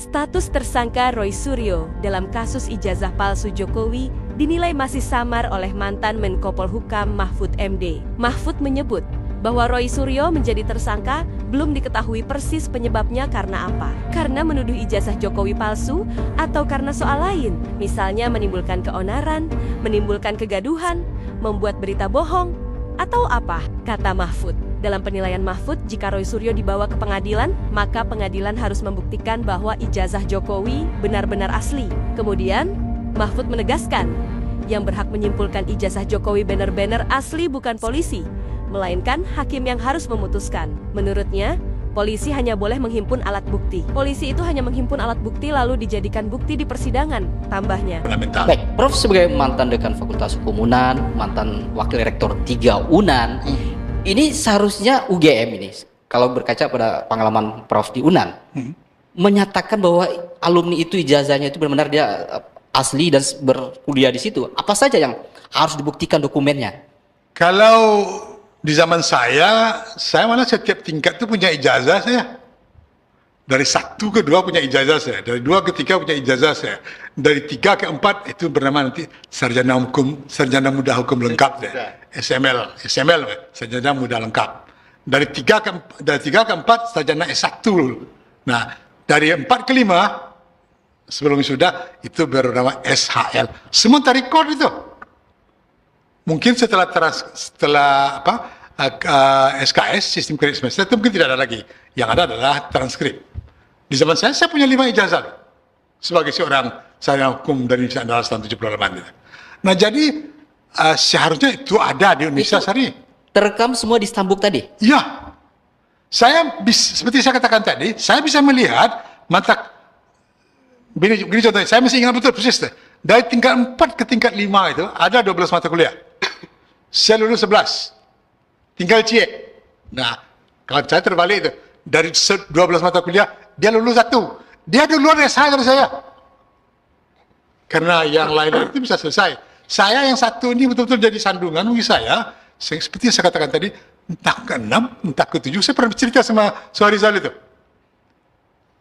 Status tersangka Roy Suryo dalam kasus ijazah palsu Jokowi dinilai masih samar oleh mantan Menko Polhukam Mahfud MD. Mahfud menyebut bahwa Roy Suryo menjadi tersangka belum diketahui persis penyebabnya karena apa. Karena menuduh ijazah Jokowi palsu atau karena soal lain, misalnya menimbulkan keonaran, menimbulkan kegaduhan, membuat berita bohong, atau apa, kata Mahfud. Dalam penilaian Mahfud, jika Roy Suryo dibawa ke pengadilan, maka pengadilan harus membuktikan bahwa ijazah Jokowi benar-benar asli. Kemudian, Mahfud menegaskan, yang berhak menyimpulkan ijazah Jokowi benar-benar asli bukan polisi, melainkan hakim yang harus memutuskan. Menurutnya, polisi hanya boleh menghimpun alat bukti. Polisi itu hanya menghimpun alat bukti lalu dijadikan bukti di persidangan, tambahnya. Baik, Prof sebagai mantan dekan Fakultas Hukum UNAN, mantan wakil rektor 3 UNAN, ini seharusnya UGM ini, kalau berkaca pada pengalaman Prof di UNAN, menyatakan bahwa alumni itu ijazahnya itu benar-benar dia asli dan berkuliah di situ. Apa saja yang harus dibuktikan dokumennya? Kalau di zaman saya malah setiap tingkat itu punya ijazah saya. Dari 1 ke 2 punya ijazah saya, dari 2 ke 3 punya ijazah saya, dari 3 ke 4 itu bernama nanti sarjana hukum, sarjana muda hukum lengkap saya. SML, sarjana muda lengkap. Dari 3 ke 4 sarjana S1. Nah, dari 4 ke 5 sebelum sudah itu bernama SHL. Semua terrecord itu. Mungkin setelah SKS, sistem kredit semester, itu mungkin tidak ada lagi. Yang ada adalah transkrip. Di zaman saya punya 5 ijazah sebagai seorang sarjana hukum dari Universitas Andalas tahun 78. Nah, jadi seharusnya itu ada di Indonesia hari ini. Terekam semua di Stambuk tadi? Ya. Seperti saya katakan tadi, saya bisa melihat Begini contohnya, saya masih ingat betul persis. Dari tingkat 4 ke tingkat 5 itu ada 12 mata kuliah. Saya lulus 11. Tinggal cie. Nah, kalau saya terbalik itu. Dari 12 mata kuliah, dia lulus 1. Dia duluan saya dari saya. Karena yang lain itu bisa selesai. Saya yang 1 ini betul-betul jadi sandungan bagi saya. Seperti yang saya katakan tadi, entah ke 6, entah ke 7. Saya pernah bercerita sama Suharizal itu.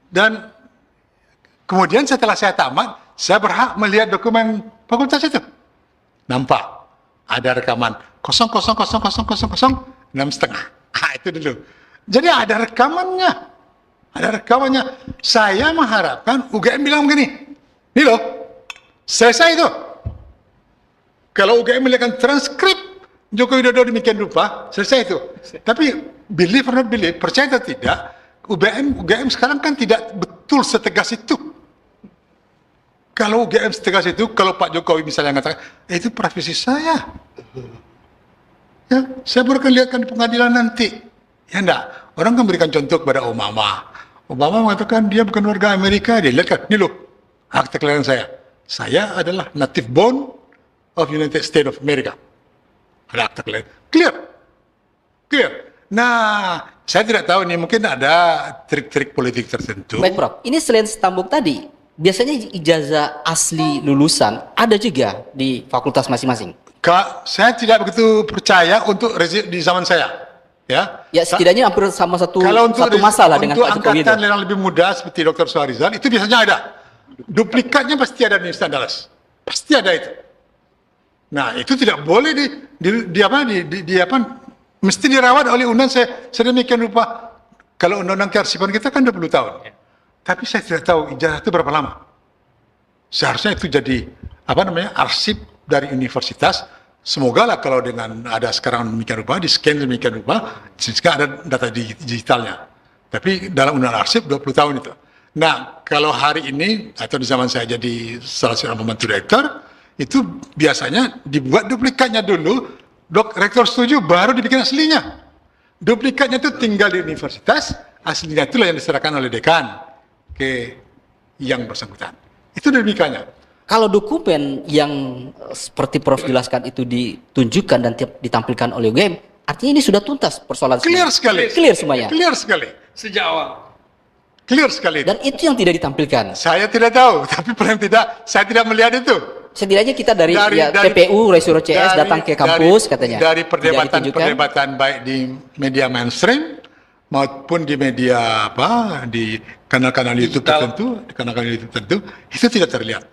Dan kemudian setelah saya tamat, saya berhak melihat dokumen fakultas itu. Nampak. Ada rekaman 0,000,0,0,6,5. Itu dulu. Jadi ada rekamannya. Saya mengharapkan UGM bilang begini. Ini loh, selesai itu. Kalau UGM melihatkan transkrip Joko Widodo demikian rupa, selesai itu. Tapi believe or not believe, percaya atau tidak, UGM sekarang kan tidak betul setegas itu. Kalau UGM setegas itu, kalau Pak Jokowi misalnya mengatakan, itu profesi saya. Ya, saya baru akan lihatkan di pengadilan nanti. Ya enggak, orang kan berikan contoh kepada Obama. Obama mengatakan dia bukan warga Amerika, dia lihatkan, ini loh, akta kelahiran saya. Saya adalah native born of United States of America. Ada akta kelahiran. Clear. Nah, saya tidak tahu nih, mungkin ada trik-trik politik tertentu. Baik, Prof. Ini selain Stambuk tadi, biasanya ijazah asli lulusan ada juga di fakultas masing-masing. Saya tidak begitu percaya untuk di zaman saya. Ya, setidaknya hampir sama satu masalah dengan Pak Jokowi. Untuk angkatan yang lebih muda seperti Dr. Suharizal, itu biasanya ada. Duplikatnya pasti ada di Universitas Andalas. Pasti ada itu. Nah, itu tidak boleh mesti dirawat oleh UNAN sedemikian rupa. Kalau undang-undang kearsipan kita kan 20 tahun. Tapi saya tidak tahu ijazah itu berapa lama. Seharusnya itu jadi arsip dari universitas. Semoga lah kalau dengan ada sekarang demikian rupa, di scan demikian rupa, sehingga ada data digitalnya. Tapi dalam undang arsip 20 tahun itu. Nah, kalau hari ini atau di zaman saya jadi salah seorang pembantu rektor, itu biasanya dibuat duplikatnya dulu, rektor setuju baru dibikin aslinya. Duplikatnya itu tinggal di universitas, aslinya itulah yang diserahkan oleh dekan ke yang bersangkutan. Itu demikiannya. Kalau dokumen yang seperti Prof jelaskan itu ditunjukkan dan ditampilkan oleh UGM, artinya ini sudah tuntas persoalan clear sekali. Clear semuanya. Clear sekali. Sejak awal. Clear sekali. Dan itu yang tidak ditampilkan. Saya tidak tahu, tapi paling tidak saya tidak melihat itu. Setidaknya kita dari TPU, Roy Suryo CS datang ke kampus katanya. Dari perdebatan baik di media mainstream maupun di media di kanal-kanal YouTube tertentu, itu tidak terlihat.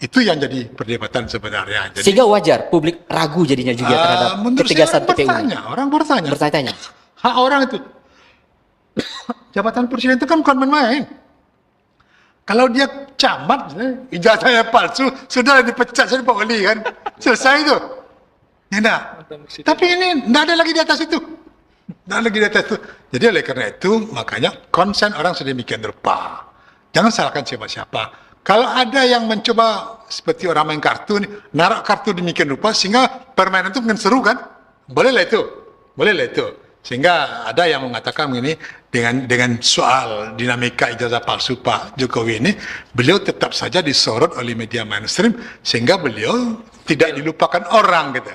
Itu yang jadi perdebatan sebenarnya. Jadi, Sehingga wajar publik ragu jadinya juga terhadap menurut ketegasan saya PPU ini. orang bertanya. Bertanya-tanya. Hak orang itu. Jabatan presiden itu kan bukan main-main. Kalau dia camat, ijazahnya palsu, sudah dipecat saya Pak Wali kan. Selesai itu. Ya, nah. Tapi ini tidak ada lagi di atas itu. Tidak ada lagi di atas itu. Jadi oleh karena itu, makanya konsen orang sedemikian rupa. Jangan salahkan siapa-siapa. Kalau ada yang mencoba seperti orang main kartu, naruh kartu demikian rupa, sehingga permainan itu mungkin seru kan? Bolehlah itu. Bolehlah itu. Sehingga ada yang mengatakan begini, dengan soal dinamika ijazah palsu Pak Jokowi ini, beliau tetap saja disorot oleh media mainstream, sehingga beliau tidak dilupakan orang gitu.